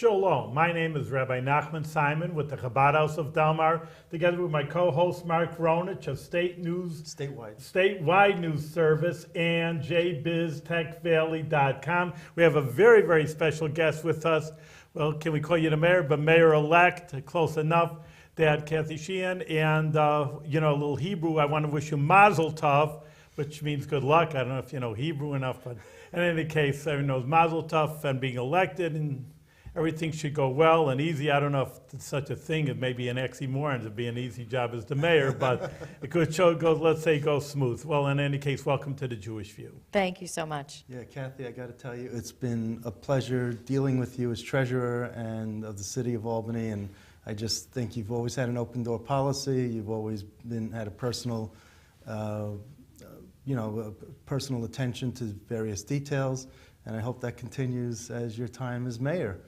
Shalom. My name is Rabbi Nachman Simon with the Chabad House of Delmar, together with my co-host Mark Ronich of Statewide News Service and jbiztechvalley.com. We have a very, very special guest with us. Well, can we call you the mayor? But mayor-elect, close enough. Dad, Kathy Sheehan, and a little Hebrew. I want to wish you Mazel Tov, which means good luck. I don't know if you know Hebrew enough, but in any case, everyone knows Mazel Tov and being elected, and everything should go well and easy. I don't know if it's such a thing as maybe an oxymoron to be an easy job as the mayor, but a good show goes, let's say, goes smooth. Well, in any case, welcome to the Jewish View. Thank you so much. Yeah, Kathy, I got to tell you, it's been a pleasure dealing with you as treasurer and of the city of Albany, and I just think you've always had an open door policy. You've always had a personal, personal attention to various details, and I hope that continues as your time as mayor.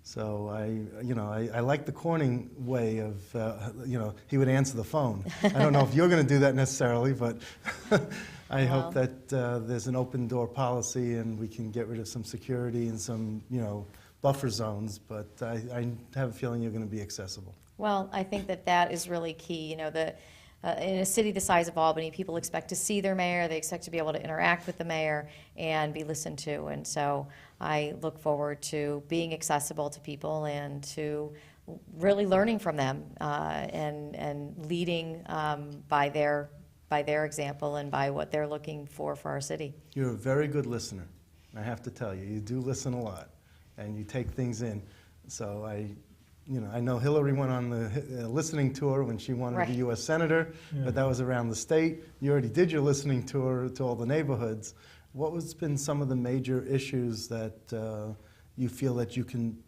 So I like the Corning way of, he would answer the phone. I don't know if you're going to do that necessarily, but I hope that there's an open door policy and we can get rid of some security and some, buffer zones, but I have a feeling you're going to be accessible. Well, I think that is really key. In a city the size of Albany, people expect to see their mayor, they expect to be able to interact with the mayor and be listened to, and so I look forward to being accessible to people and to really learning from them and leading by their example and by what they're looking for our city. You're a very good listener, I have to tell you. You do listen a lot, and you take things in. So I know Hillary went on the listening tour when she wanted to be U.S. Senator, but that was around the state. You already did your listening tour to all the neighborhoods. What has been some of the major issues that you feel that you can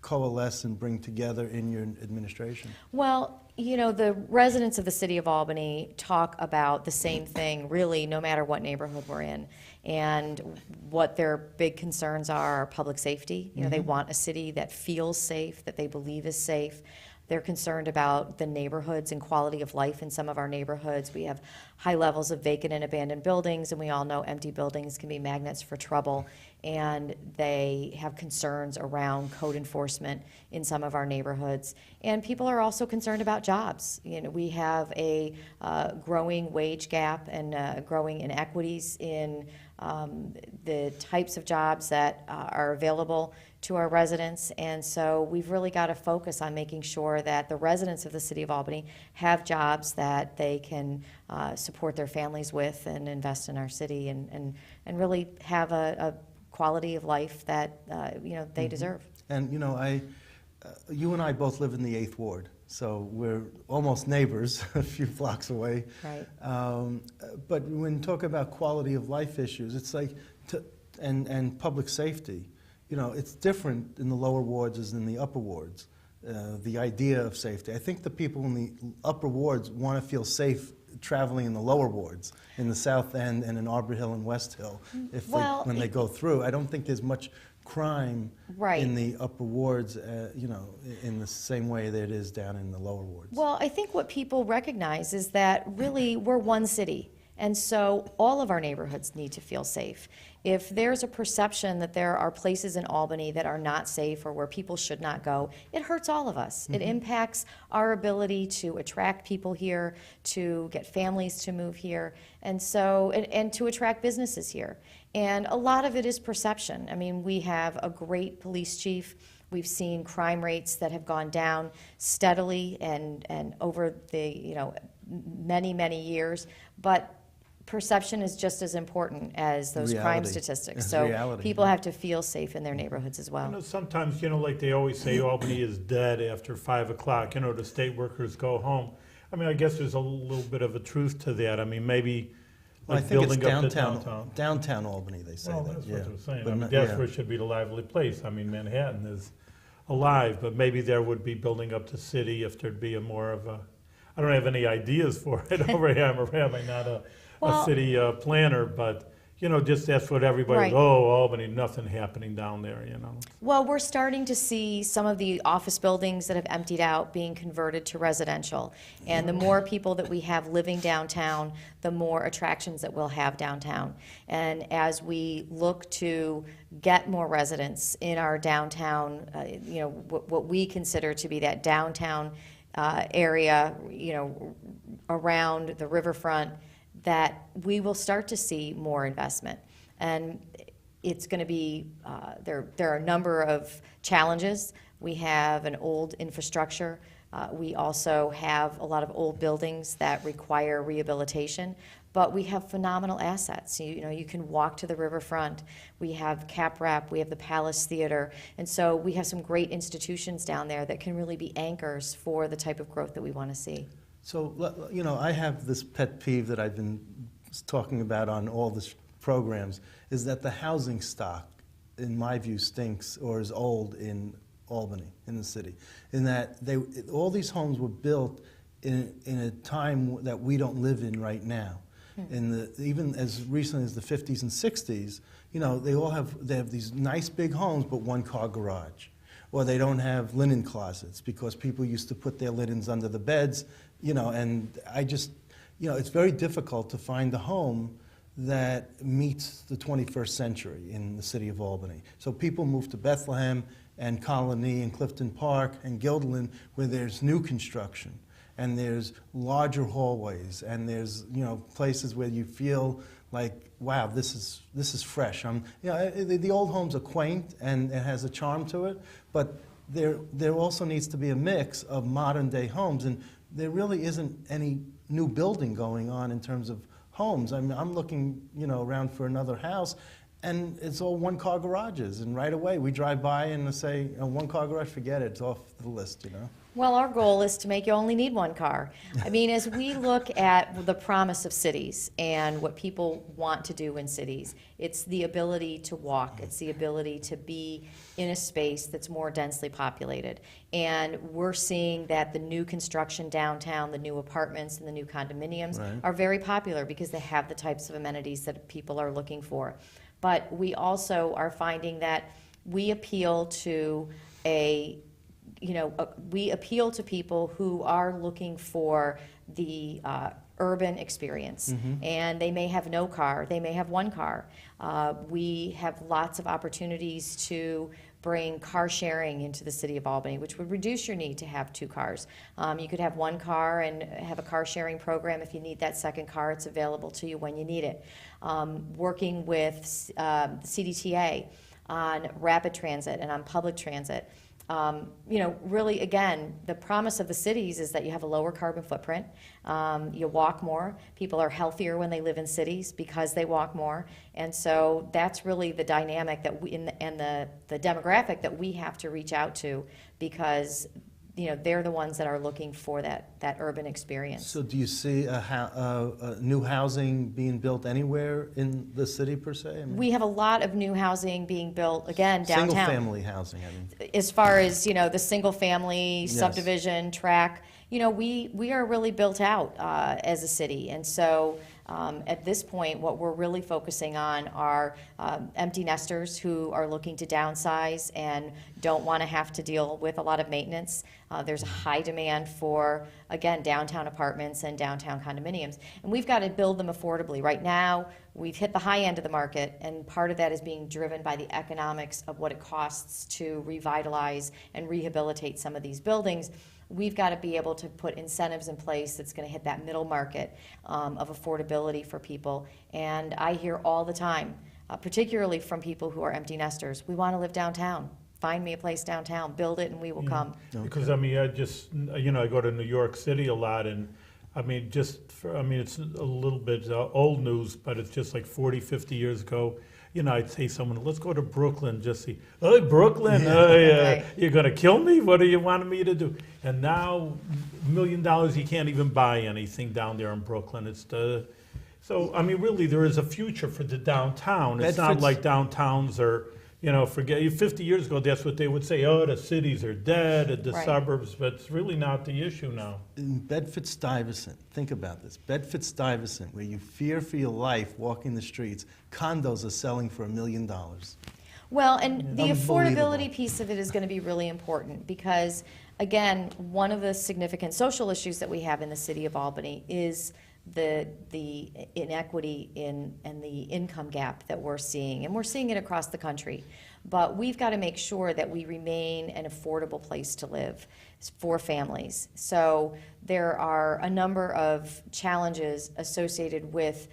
coalesce and bring together in your administration? Well, the residents of the city of Albany talk about the same thing, really, no matter what neighborhood we're in. And what their big concerns are public safety. They want a city that feels safe, that they believe is safe. They're concerned about the neighborhoods and quality of life in some of our neighborhoods. We have high levels of vacant and abandoned buildings, and we all know empty buildings can be magnets for trouble. And they have concerns around code enforcement in some of our neighborhoods. And people are also concerned about jobs. We have a growing wage gap and growing inequities in the types of jobs that are available to our residents, and so we've really got to focus on making sure that the residents of the city of Albany have jobs that they can support their families with and invest in our city and really have a quality of life that they deserve. And you and I both live in the 8th Ward, so we're almost neighbors, a few blocks away. Right. But when you talk about quality of life issues, it's like, and public safety, it's different in the lower wards as in the upper wards. The idea of safety. I think the people in the upper wards want to feel safe traveling in the lower wards, in the South End and in Arbor Hill and West Hill. When they go through, I don't think there's much crime in the upper wards, in the same way that it is down in the lower wards. Well, I think what people recognize is that really we're one city, and so all of our neighborhoods need to feel safe. If there's a perception that there are places in Albany that are not safe or where people should not go, it hurts all of us. It impacts our ability to attract people here, to get families to move here, and to attract businesses here. And a lot of it is perception. I mean, we have a great police chief. We've seen crime rates that have gone down steadily and over the many, many years, but perception is just as important as those crime statistics. So people have to feel safe in their neighborhoods as well. Sometimes, like they always say, Albany is dead after 5 o'clock. The state workers go home. I mean, I guess there's a little bit of a truth to that. I mean, maybe I think it's downtown Albany, they say that. That's what they're saying. That's where it should be the lively place. I mean, Manhattan is alive, but maybe there would be building up the city if there'd be more of a, I don't have any ideas for it over here. I'm not a city planner, but just that's what everybody, Right. oh, Albany, nothing happening down there. Well, we're starting to see some of the office buildings that have emptied out being converted to residential. And the more people that we have living downtown, the more attractions that we'll have downtown. And as we look to get more residents in our downtown, what we consider to be that downtown area, around the riverfront, that we will start to see more investment. And it's going to be, there are a number of challenges. We have an old infrastructure. We also have a lot of old buildings that require rehabilitation, but we have phenomenal assets. You can walk to the riverfront. We have CapRep, we have the Palace Theater, and so we have some great institutions down there that can really be anchors for the type of growth that we want to see. So, I have this pet peeve that I've been talking about on all the programs, is that the housing stock, in my view, stinks or is old in Albany, in the city. In that all these homes were built in a time that we don't live in right now. Even as recently as the 50s and 60s, they have these nice big homes, but one-car garage. Or they don't have linen closets because people used to put their linens under the beds, and it's very difficult to find a home that meets the 21st century in the city of Albany. So people move to Bethlehem and Colony and Clifton Park and Guilderland, where there's new construction and there's larger hallways and there's places where you feel like, wow, this is fresh. The old homes are quaint and it has a charm to it, but there also needs to be a mix of modern day homes, and there really isn't any new building going on in terms of homes. I'm looking around for another house, and it's all one-car garages, and right away we drive by and say, one-car garage, forget it, it's off the list. Well, our goal is to make you only need one car. As we look at the promise of cities and what people want to do in cities, it's the ability to walk, it's the ability to be in a space that's more densely populated. And we're seeing that the new construction downtown, the new apartments and the new condominiums are very popular because they have the types of amenities that people are looking for. But we also are finding that we appeal to we appeal to people who are looking for the urban experience. And they may have no car, they may have one car. We have lots of opportunities to bring car sharing into the city of Albany, which would reduce your need to have two cars. You could have one car and have a car sharing program. If you need that second car, it's available to you when you need it. Working with CDTA on rapid transit and on public transit. Really, again, the promise of the cities is that you have a lower carbon footprint. You walk more. People are healthier when they live in cities because they walk more. And so that's really the dynamic that and the demographic that we have to reach out to, because they're the ones that are looking for that urban experience. So do you see new housing being built anywhere in the city per se? We have a lot of new housing being built, again, downtown. Single-family housing, As far as, the single-family subdivision track, we are really built out as a city. And so at this point, what we're really focusing on are empty nesters who are looking to downsize and don't want to have to deal with a lot of maintenance. There's a high demand for, again, downtown apartments and downtown condominiums. And we've got to build them affordably. Right now, we've hit the high end of the market, and part of that is being driven by the economics of what it costs to revitalize and rehabilitate some of these buildings. We've got to be able to put incentives in place that's going to hit that middle market of affordability for people. And I hear all the time, particularly from people who are empty nesters, we want to live downtown. Find me a place downtown, build it, and we will come. Because I go to New York City a lot, and it's a little bit old news, but it's just like 40, 50 years ago. I'd say someone, let's go to Brooklyn, just see, oh, Brooklyn, Right. You're going to kill me? What do you want me to do? And now, $1 million, you can't even buy anything down there in Brooklyn. So, really, there is a future for the downtown. It's not like downtowns are, you know, forget 50 years ago, that's what they would say. Oh, the cities are dead, the Right. suburbs, but it's really not the issue now. In Bedford-Stuyvesant, think about this. Bedford-Stuyvesant, where you fear for your life walking the streets, condos are selling for $1 million. Well, and the Unbelievable. affordability piece of it is going to be really important because, again, one of the significant social issues that we have in the city of Albany is the inequity and the income gap that we're seeing, and we're seeing it across the country. But we've got to make sure that we remain an affordable place to live for families. So there are a number of challenges associated with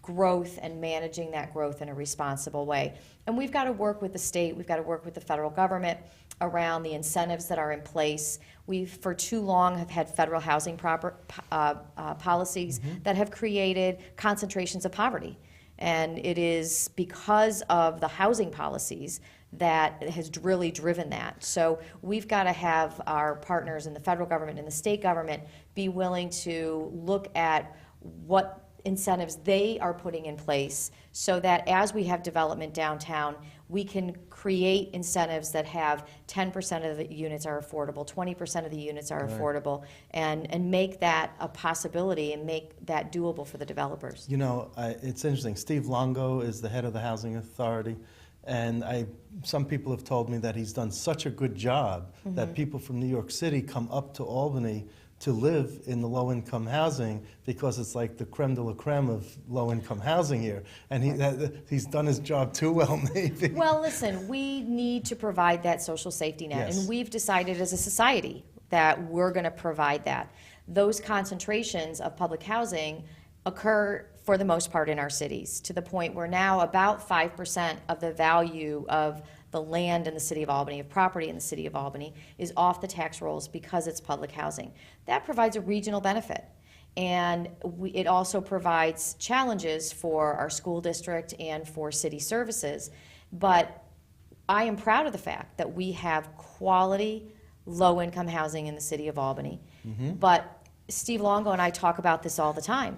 growth and managing that growth in a responsible way. And we've got to work with the state, we've got to work with the federal government around the incentives that are in place. We've, for too long, have had federal housing policies that have created concentrations of poverty. And it is because of the housing policies that has really driven that. So we've got to have our partners in the federal government and the state government be willing to look at what incentives they are putting in place so that as we have development downtown, we can create incentives that have 10% of the units are affordable, 20% of the units are affordable, and make that a possibility and make that doable for the developers. You know, it's interesting. Steve Longo is the head of the Housing Authority, and some people have told me that he's done such a good job that people from New York City come up to Albany to live in the low-income housing because it's like the creme de la creme of low-income housing here. And he's done his job too well, maybe. Well, listen, we need to provide that social safety net, Yes. and we've decided as a society that we're going to provide that. Those concentrations of public housing occur for the most part in our cities, to the point where now about 5% of the value of the land in the city of Albany, of property in the city of Albany, is off the tax rolls because it's public housing. That provides a regional benefit. And it also provides challenges for our school district and for city services. But I am proud of the fact that we have quality, low-income housing in the city of Albany. But Steve Longo and I talk about this all the time.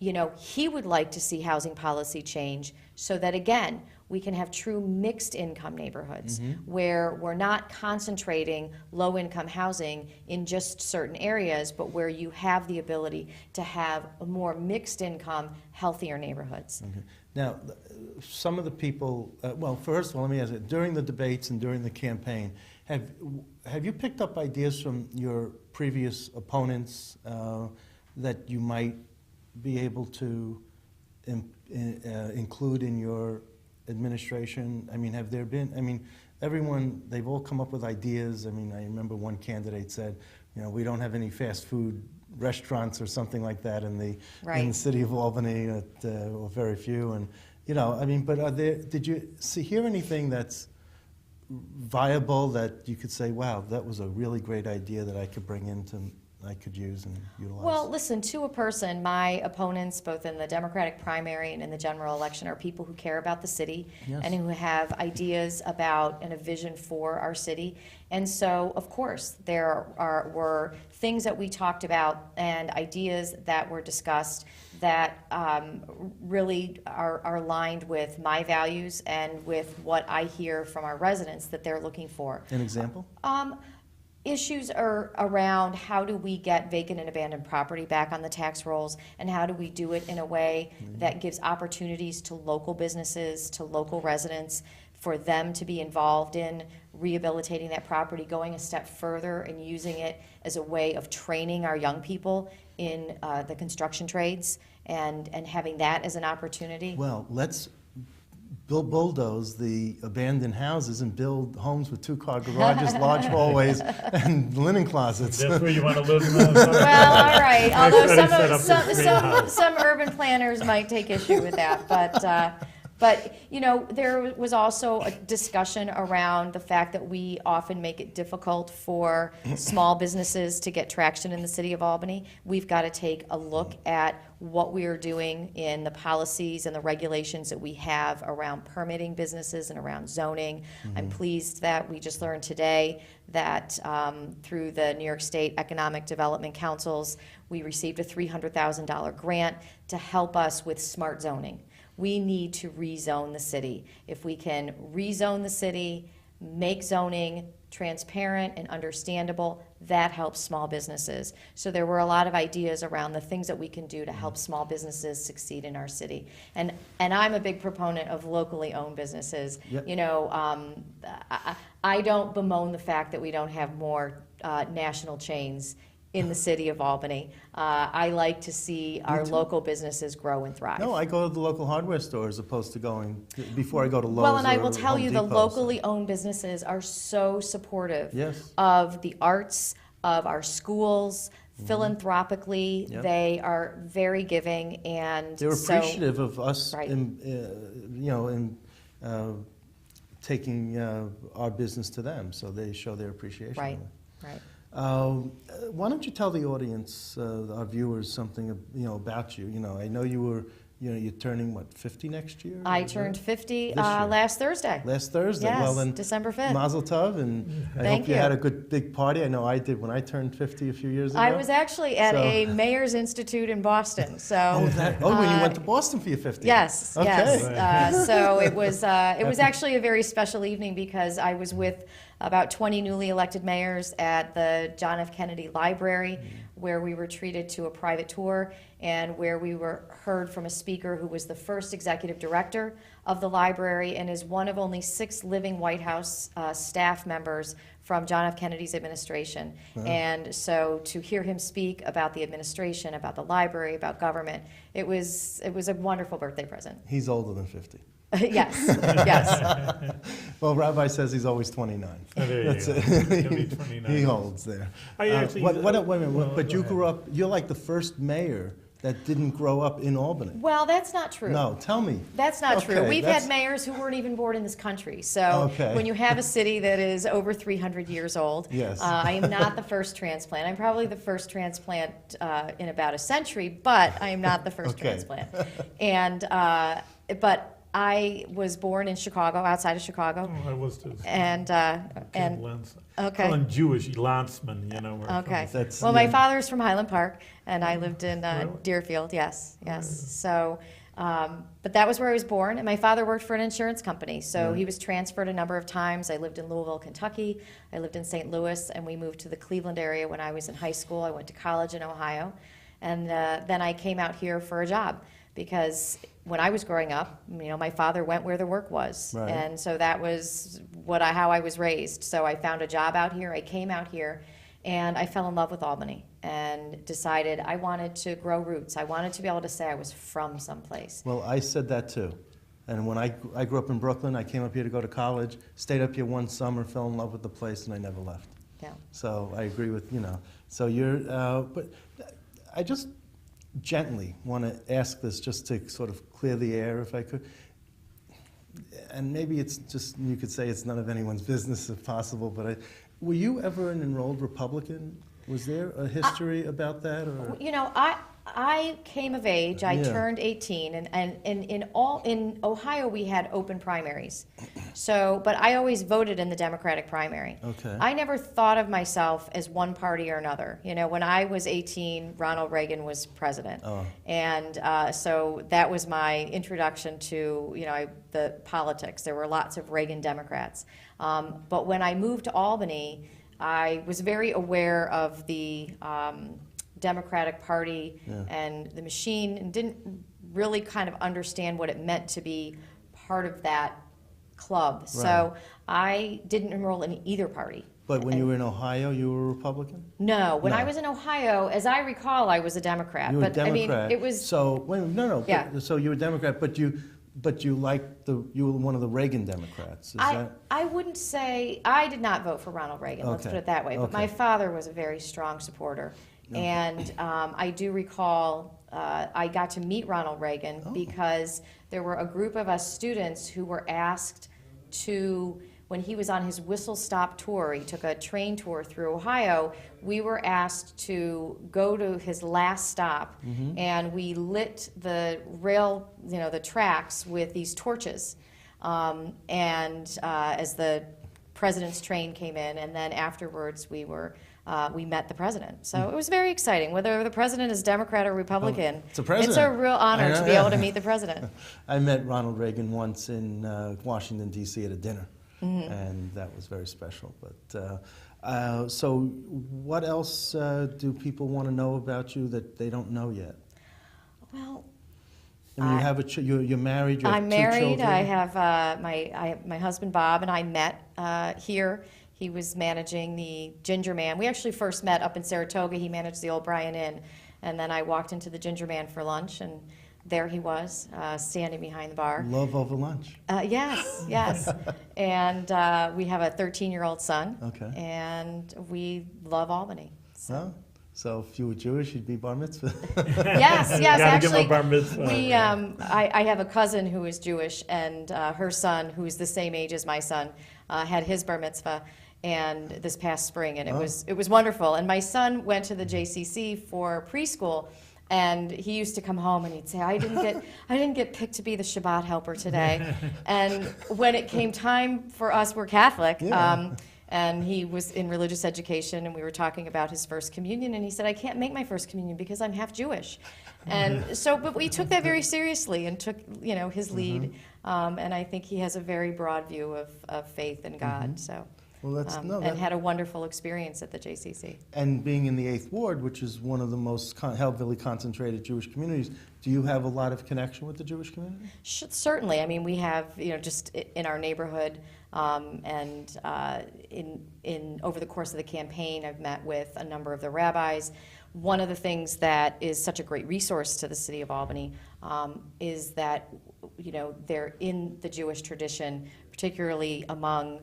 You know, he would like to see housing policy change so that, again, we can have true mixed income neighborhoods where we're not concentrating low income housing in just certain areas, but where you have the ability to have a more mixed income, healthier neighborhoods. Now, some of the people, well, first of all, let me ask you, during the debates and during the campaign, have you picked up ideas from your previous opponents that you might be able to include in your administration? I mean, have there been, I mean, everyone, they've all come up with ideas. I mean, I remember one candidate said, you know, we don't have any fast food restaurants or something like that in the city of Albany, or very few. And, you know, I mean, but did you hear anything that's viable that you could say, wow, that was a really great idea that I could bring into, I could use and utilize? Well, listen, to a person, my opponents, both in the Democratic primary and in the general election, are people who care about the city and who have ideas about and a vision for our city. And so, of course, there were things that we talked about and ideas that were discussed that really are aligned with my values and with what I hear from our residents that they're looking for. An example? Issues are around how do we get vacant and abandoned property back on the tax rolls, and how do we do it in a way that gives opportunities to local businesses, to local residents, for them to be involved in rehabilitating that property, going a step further and using it as a way of training our young people in the construction trades and having that as an opportunity. Well, let's bulldoze the abandoned houses and build homes with two-car garages, large hallways, and linen closets. That's where you want to live Well, all right. Although Everybody set up some urban planners might take issue with that, but you know, there was also a discussion around the fact that we often make it difficult for small businesses to get traction in the city of Albany. We've got to take a look at what we are doing in the policies and the regulations that we have around permitting businesses and around zoning. I'm pleased that we just learned today that through the New York State Economic Development Councils, we received a $300,000 grant to help us with smart zoning, we need to rezone the city. If we can rezone the city, make zoning transparent and understandable, that helps small businesses. So there were a lot of ideas around the things that we can do to help small businesses succeed in our city. And I'm a big proponent of locally owned businesses. Yep. You know, I don't bemoan the fact that we don't have more national chains in the city of Albany. I like to see our local businesses grow and thrive. No, I go to the local hardware store as opposed to going, before I go to Lowe's Well, and I or will tell Home you, the Depot. locally owned businesses are so supportive Yes. of the arts, of our schools, philanthropically. Yep. They are very giving, and They're so- appreciative of us, Right. taking our business to them, so they show their appreciation. Right, right. Why don't you tell the audience, our viewers, something about you? I know you're turning, what, 50 next year? I Is that turned 50 This year. last Thursday. last Thursday. Yes, Well, then, December 5th. Mazel tov, and I Thank hope you you. had a good big party. I know I did when I turned 50 a few years ago. I was actually at So- a Mayor's Institute in Boston, so. when you went to Boston for your 50th. Yes, Okay. yes. So it was actually a very special evening because I was with about 20 newly elected mayors at the John F. Kennedy Library, where we were treated to a private tour and where we were heard from a speaker who was the first executive director of the library and is one of only 6 living White House staff members from John F. Kennedy's administration. And so to hear him speak about the administration, about the library, about government, it was a wonderful birthday present. He's older than 50. Yes, yes. Well, Rabbi says he's always 29. Oh, there you That's go. it. He'll be 29. He holds there. I actually- wait a minute, well, but you go grew up, you're like the first mayor that didn't grow up in Albany. Well, that's not true. No, tell me. That's not true. Okay, We've that's- had mayors who weren't even born in this country. So Okay. when you have a city that is over 300 years old, Yes. I am not the first transplant. I'm probably the first transplant in about a century, but I am not the first Okay. transplant. And but I was born in Chicago, outside of Chicago, Oh, I was too. and okay. Calling Jewish Landsman, we're from- Okay. That's- Well, my yeah. father's from Highland Park, and I lived in Really? Deerfield. Yes, yes. So, but that was where I was born. And my father worked for an insurance company, so he was transferred a number of times. I lived in Louisville, Kentucky. I lived in St. Louis, and we moved to the Cleveland area when I was in high school. I went to college in Ohio, and then I came out here for a job because when I was growing up, my father went where the work was, Right. and so that was how I was raised. So I found a job out here. I came out here, and I fell in love with Albany and decided I wanted to grow roots. I wanted to be able to say I was from someplace. Well, I said that too. And when I grew up in Brooklyn, I came up here to go to college, stayed up here one summer, fell in love with the place, and I never left. Yeah. So I agree with, so you're, but I just gently want to ask this just to sort of clear the air, if I could. And maybe it's just, you could say it's none of anyone's business if possible, but were you ever an enrolled Republican? Was there a history about that? Or? I came of age. I Yeah. turned 18, and in Ohio we had open primaries. So, but I always voted in the Democratic primary. Okay. I never thought of myself as one party or another. When I was 18, Ronald Reagan was president, Oh. and so that was my introduction to the politics. There were lots of Reagan Democrats, but when I moved to Albany, I was very aware of the Democratic Party and the machine, and didn't really kind of understand what it meant to be part of that club. So I didn't enroll in either party. But when you were in Ohio, you were a Republican? No, when No. I was in Ohio, as I recall, I was a Democrat. You were a but Democrat. I mean, it was So, no. Yeah. So you were a Democrat, but you liked you were one of the Reagan Democrats. Is that? I wouldn't say I did not vote for Ronald Reagan. Let's Okay. put it that way. But my Okay. father was a very strong supporter, and I do recall I got to meet Ronald Reagan because there were a group of us students who were asked to. When he was on his whistle stop tour, he took a train tour through Ohio, we were asked to go to his last stop, and we lit the rail, the tracks with these torches. As the president's train came in, and then afterwards we were we met the president. So it was very exciting. Whether the president is Democrat or Republican, it's a president. it's a real honor I to know, be yeah. able to meet the president. I met Ronald Reagan once in Washington, D.C. at a dinner, and that was very special. But so what else do people want to know about you that they don't know yet? Well, I mean, you have you're married. You have I'm two married. children. I have my husband Bob and I met here. He was managing the Ginger Man. We actually first met up in Saratoga. He managed the old Bryan Inn, and then I walked into the Ginger Man for lunch, and there he was, standing behind the bar. Love over lunch. Yes, yes. And we have a 13-year-old son. Okay. And we love Albany. So. Well, so if you were Jewish, you'd be bar mitzvah. Yes, yes. Gotta give him a Actually, bar mitzvah. I have a cousin who is Jewish, and her son, who is the same age as my son, had his bar mitzvah, and this past spring, and it was wonderful. And my son went to the JCC for preschool, and he used to come home and he'd say, I didn't get picked to be the Shabbat helper today. And when it came time for us, we're Catholic. Yeah. And he was in religious education, and we were talking about his first communion, and he said, I can't make my first communion because I'm half Jewish. And so, but we took that very seriously and took, his lead. And I think he has a very broad view of faith in God. So, Well, that's and had a wonderful experience at the JCC. And being in the 8th Ward, which is one of the most heavily concentrated Jewish communities, do you have a lot of connection with the Jewish community? Certainly. I mean, we have, just in our neighborhood, and in over the course of the campaign, I've met with a number of the rabbis. One of the things that is such a great resource to the city of Albany is that, they're in the Jewish tradition, particularly among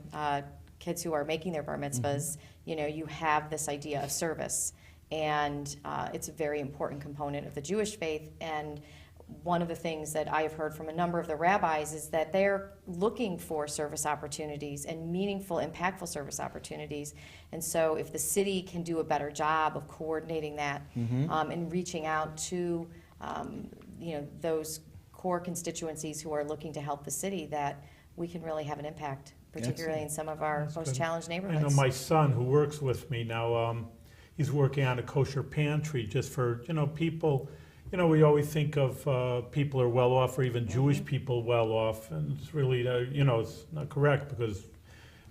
kids who are making their bar mitzvahs. You have this idea of service, and it's a very important component of the Jewish faith. And one of the things that I have heard from a number of the rabbis is that they're looking for service opportunities and meaningful, impactful service opportunities. And so if the city can do a better job of coordinating that and reaching out to those core constituencies who are looking to help the city, that we can really have an impact, particularly in some of our most challenged neighborhoods. I know my son, who works with me now, he's working on a kosher pantry just for, people. We always think of people are well off, or even Jewish people well off, and it's really, it's not correct, because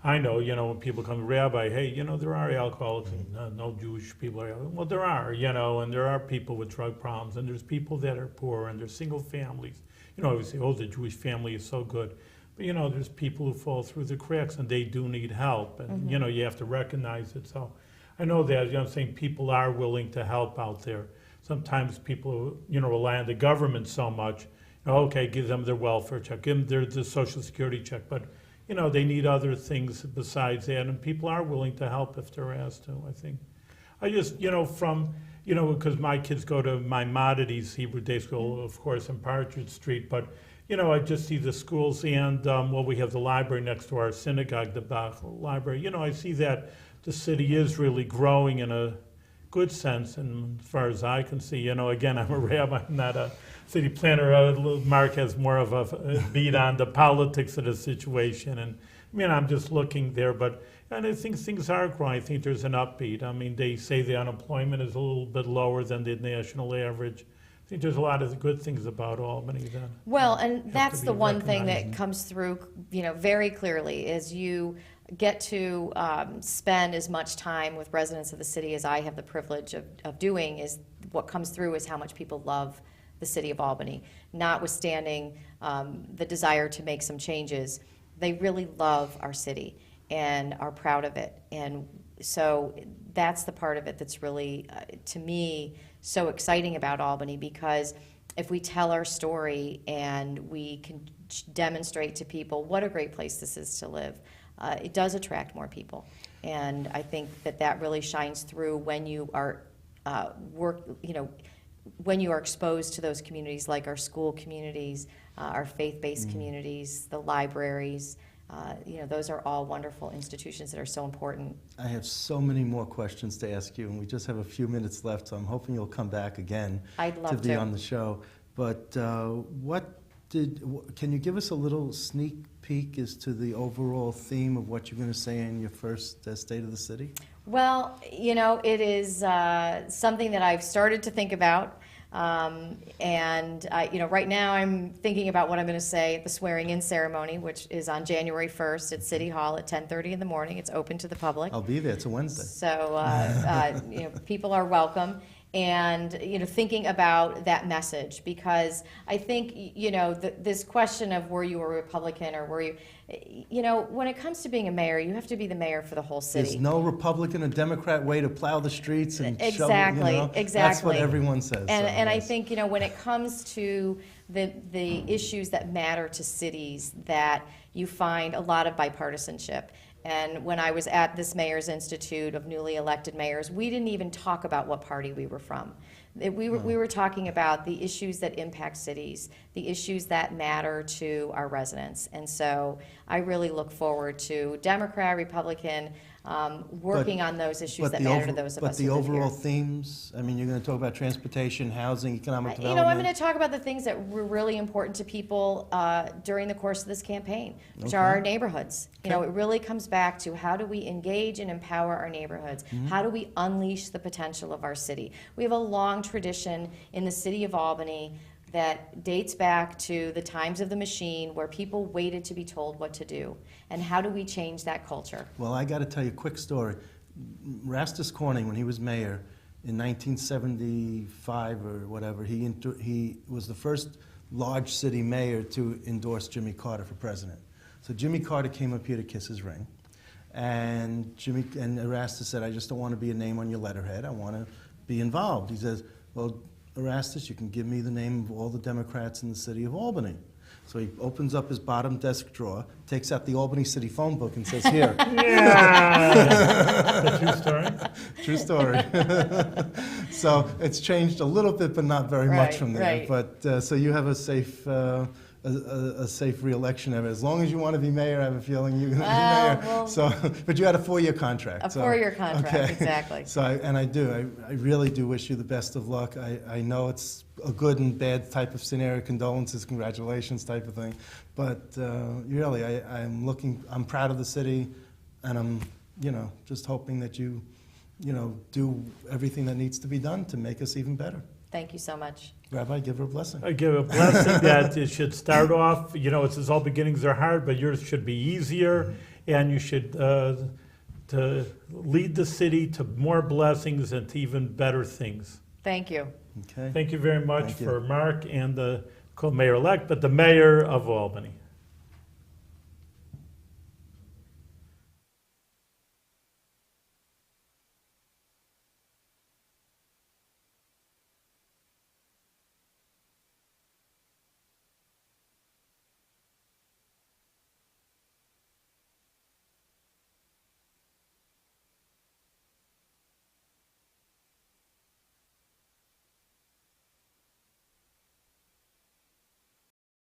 I know, when people come to Rabbi, hey, there are alcoholics, and no Jewish people are, well, there are, and there are people with drug problems, and there's people that are poor, and there's single families. We say, oh, the Jewish family is so good. But, there's people who fall through the cracks, and they do need help, and, you have to recognize it. So I know that, I'm saying people are willing to help out there. Sometimes people, rely on the government so much. Okay, give them their welfare check, give them their Social Security check, but they need other things besides that, and people are willing to help if they're asked to. I think, I just, because my kids go to Maimonides Hebrew Day School, of course, in Partridge Street, but I just see the schools, and we have the library next to our synagogue, the Bach Library. I see that the city is really growing in a good sense, and as far as I can see, again, I'm a rabbi, I'm not a city planner. Mark has more of a beat on the politics of the situation, and I'm just looking there, and I think things are growing. I think there's an upbeat. They say the unemployment is a little bit lower than the national average. I think there's a lot of good things about Albany then. Well, and that's the one thing that comes through, very clearly, is you get to spend as much time with residents of the city as I have the privilege of doing. Is what comes through is how much people love the city of Albany, notwithstanding the desire to make some changes. They really love our city and are proud of it. And so that's the part of it that's really, to me, so exciting about Albany, because if we tell our story and we can demonstrate to people what a great place this is to live, it does attract more people. And I think that really shines through when you are when you are exposed to those communities, like our school communities, our faith-based communities, the libraries. Those are all wonderful institutions that are so important. I have so many more questions to ask you, and we just have a few minutes left, so I'm hoping you'll come back again I'd love to be on the show. But what Can you give us a little sneak peek as to the overall theme of what you're going to say in your first State of the City? Well, it is something that I've started to think about. Right now I'm thinking about what I'm going to say at the swearing-in ceremony, which is on January 1st at City Hall at 10:30 in the morning. It's open to the public. I'll be there. It's a Wednesday. So, people are welcome. And, thinking about that message, because I think, this question of were you a Republican or were you, when it comes to being a mayor, you have to be the mayor for the whole city. There's no Republican or Democrat way to plow the streets and Exactly, shovel, exactly. That's what everyone says. And I think, when it comes to the issues that matter to cities, that you find a lot of bipartisanship. And when I was at this Mayor's Institute of newly elected mayors, we didn't even talk about what party we were from. We were talking about the issues that impact cities, the issues that matter to our residents. And so I really look forward to Democrat, Republican, working on those issues that matter to those of us who live here. But the overall themes, I mean, you're going to talk about transportation, housing, economic development. I'm going to talk about the things that were really important to people during the course of this campaign, which are our neighborhoods. It really comes back to how do we engage and empower our neighborhoods? How do we unleash the potential of our city? We have a long tradition in the city of Albany that dates back to the times of the machine where people waited to be told what to do. And how do we change that culture? Well, I got to tell you a quick story. Rastus Corning, when he was mayor in 1975 or whatever, he was the first large city mayor to endorse Jimmy Carter for president. So Jimmy Carter came up here to kiss his ring. And Erastus said, I just don't want to be a name on your letterhead. I want to be involved. He says, well, Erastus, you can give me the name of all the Democrats in the city of Albany. So he opens up his bottom desk drawer, takes out the Albany City phone book and says, here. Yeah. True story? True story. So it's changed a little bit, but not very much from there. Right. But so you have a safe re-election of it. As long as you want to be mayor, I have a feeling you're going to be mayor. Well, But you had a 4-year contract. A 4-year contract, exactly. So I really do wish you the best of luck. I know it's a good and bad type of scenario, condolences, congratulations type of thing. But really, I'm proud of the city, and I'm, just hoping that you do everything that needs to be done to make us even better. Thank you so much. Rabbi, give her a blessing. I give a blessing that it should start off, it says all beginnings are hard, but yours should be easier, and you should to lead the city to more blessings and to even better things. Thank you. Okay. Thank you very much Thank you. for Mark and the co-mayor-elect, but the mayor of Albany.